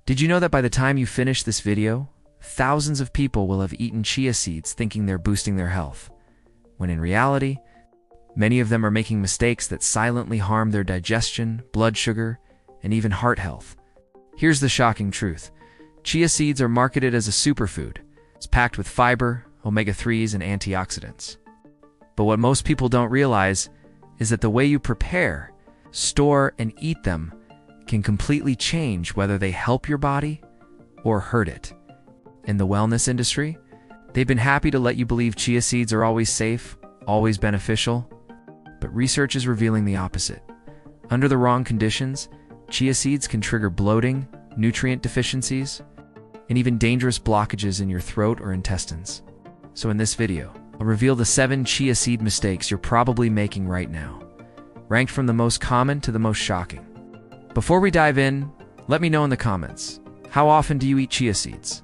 Did you know that by the time you finish this video, thousands of people will have eaten chia seeds thinking they're boosting their health, when in reality, many of them are making mistakes that silently harm their digestion, blood sugar, and even heart health. Here's the shocking truth. Chia seeds are marketed as a superfood. It's packed with fiber, omega-3s, and antioxidants. But what most people don't realize is that the way you prepare, store, and eat them can completely change whether they help your body or hurt it. In the wellness industry, they've been happy to let you believe chia seeds are always safe, always beneficial, but research is revealing the opposite. Under the wrong conditions, chia seeds can trigger bloating, nutrient deficiencies, and even dangerous blockages in your throat or intestines. So in this video, I'll reveal the 7 chia seed mistakes you're probably making right now, ranked from the most common to the most shocking. Before we dive in, let me know in the comments, how often do you eat chia seeds?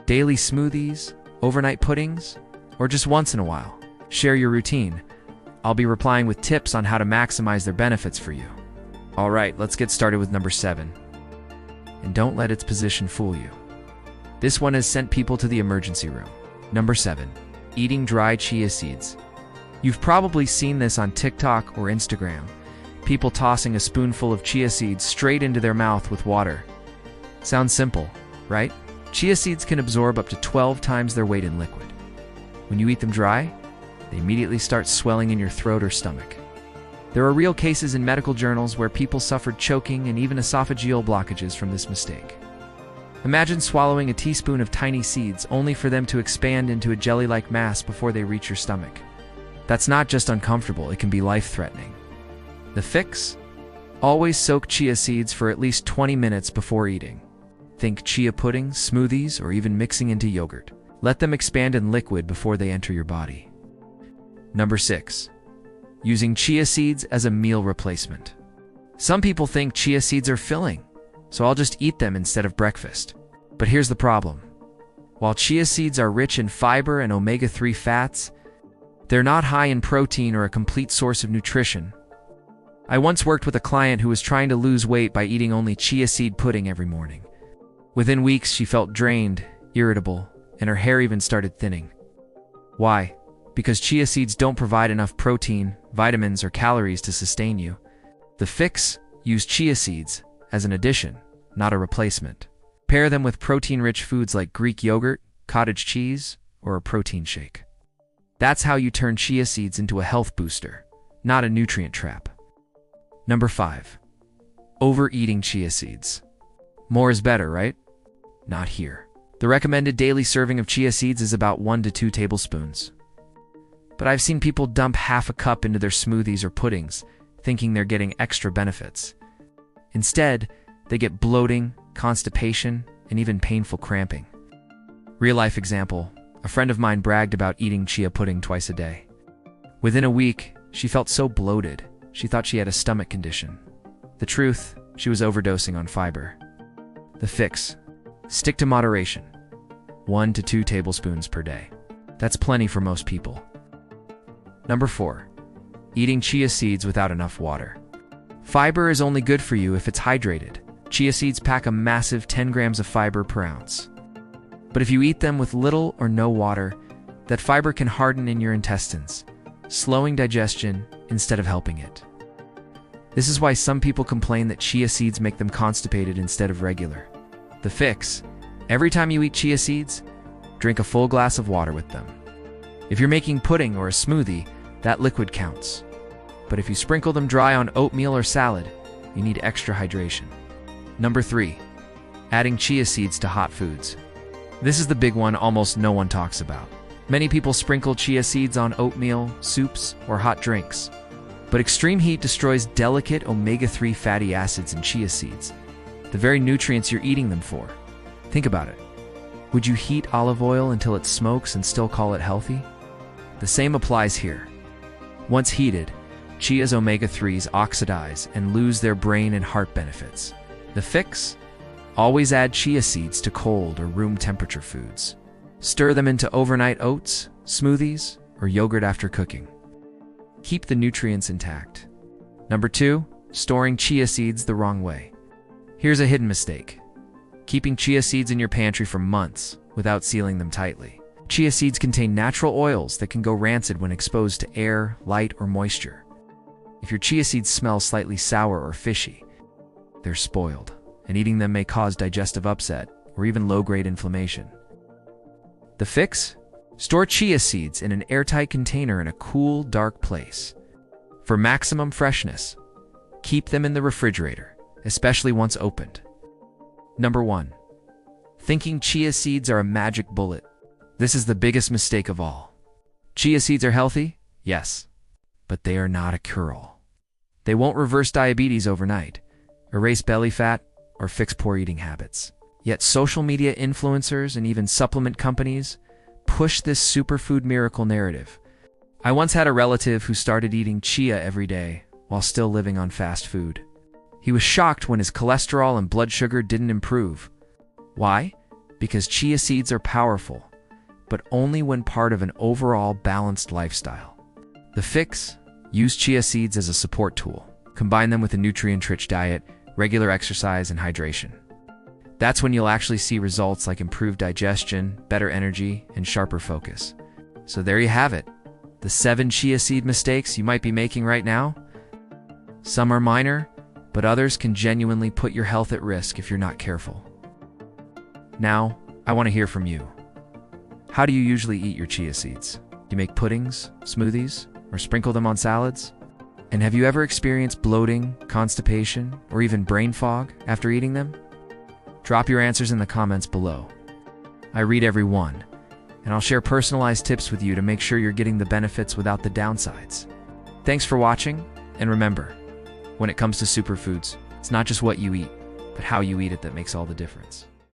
Daily smoothies, overnight puddings, or just once in a while? Share your routine. I'll be replying with tips on how to maximize their benefits for you. All right, let's get started with number 7. And don't let its position fool you. This one has sent people to the emergency room. Number 7. Eating dry chia seeds. You've probably seen this on TikTok or Instagram. People tossing a spoonful of chia seeds straight into their mouth with water. Sounds simple, right? Chia seeds can absorb up to 12 times their weight in liquid. When you eat them dry, they immediately start swelling in your throat or stomach. There are real cases in medical journals where people suffered choking and even esophageal blockages from this mistake. Imagine swallowing a teaspoon of tiny seeds only for them to expand into a jelly-like mass before they reach your stomach. That's not just uncomfortable, it can be life-threatening. The fix? Always soak chia seeds for at least 20 minutes before eating. Think chia pudding, smoothies, or even mixing into yogurt. Let them expand in liquid before they enter your body. Number 6. Using chia seeds as a meal replacement. Some people think chia seeds are filling, so I'll just eat them instead of breakfast. But here's the problem. While chia seeds are rich in fiber and omega-3 fats, they're not high in protein or a complete source of nutrition. I once worked with a client who was trying to lose weight by eating only chia seed pudding every morning. Within weeks, she felt drained, irritable, and her hair even started thinning. Why? Because chia seeds don't provide enough protein, vitamins, or calories to sustain you. The fix? Use chia seeds as an addition, not a replacement. Pair them with protein-rich foods like Greek yogurt, cottage cheese, or a protein shake. That's how you turn chia seeds into a health booster, not a nutrient trap. Number 5. Overeating chia seeds. More is better, right? Not here. The recommended daily serving of chia seeds is about 1 to 2 tablespoons. But I've seen people dump half a cup into their smoothies or puddings, thinking they're getting extra benefits. Instead, they get bloating, constipation, and even painful cramping. Real-life example, a friend of mine bragged about eating chia pudding twice a day. Within a week, she felt so bloated, she thought she had a stomach condition. The truth, she was overdosing on fiber. The fix? Stick to moderation. 1 to 2 tablespoons per day. That's plenty for most people. Number 4. Eating chia seeds without enough water. Fiber is only good for you if it's hydrated. Chia seeds pack a massive 10 grams of fiber per ounce. But if you eat them with little or no water, that fiber can harden in your intestines, slowing digestion instead of helping it. This is why some people complain that chia seeds make them constipated instead of regular. The fix? Every time you eat chia seeds, drink a full glass of water with them. If you're making pudding or a smoothie, that liquid counts. But if you sprinkle them dry on oatmeal or salad, you need extra hydration. Number 3. Adding chia seeds to hot foods. This is the big one almost no one talks about. Many people sprinkle chia seeds on oatmeal, soups, or hot drinks. But extreme heat destroys delicate omega-3 fatty acids in chia seeds, the very nutrients you're eating them for. Think about it. Would you heat olive oil until it smokes and still call it healthy? The same applies here. Once heated, chia's omega-3s oxidize and lose their brain and heart benefits. The fix? Always add chia seeds to cold or room temperature foods. Stir them into overnight oats, smoothies, or yogurt after cooking. Keep the nutrients intact. Number 2, storing chia seeds the wrong way. Here's a hidden mistake. keeping chia seeds in your pantry for months without sealing them tightly. Chia seeds contain natural oils that can go rancid when exposed to air, light, or moisture. If your chia seeds smell slightly sour or fishy, they're spoiled, and eating them may cause digestive upset or even low-grade inflammation. The fix? Store chia seeds in an airtight container in a cool, dark place. For maximum freshness, keep them in the refrigerator, especially once opened. Number 1. Thinking chia seeds are a magic bullet. This is the biggest mistake of all. Chia seeds are healthy? Yes. But they are not a cure-all. They won't reverse diabetes overnight, erase belly fat, or fix poor eating habits. Yet social media influencers and even supplement companies push this superfood miracle narrative. I once had a relative who started eating chia every day while still living on fast food. He was shocked when his cholesterol and blood sugar didn't improve. Why? Because chia seeds are powerful, but only when part of an overall balanced lifestyle. The fix? Use chia seeds as a support tool. Combine them with a nutrient-rich diet, regular exercise, and hydration. That's when you'll actually see results like improved digestion, better energy, and sharper focus. So there you have it, the 7 chia seed mistakes you might be making right now. Some are minor, but others can genuinely put your health at risk if you're not careful. Now, I want to hear from you. How do you usually eat your chia seeds? Do you make puddings, smoothies, or sprinkle them on salads? And have you ever experienced bloating, constipation, or even brain fog after eating them? Drop your answers in the comments below. I read every one, and I'll share personalized tips with you to make sure you're getting the benefits without the downsides. Thanks for watching, and remember, when it comes to superfoods, it's not just what you eat, but how you eat it that makes all the difference.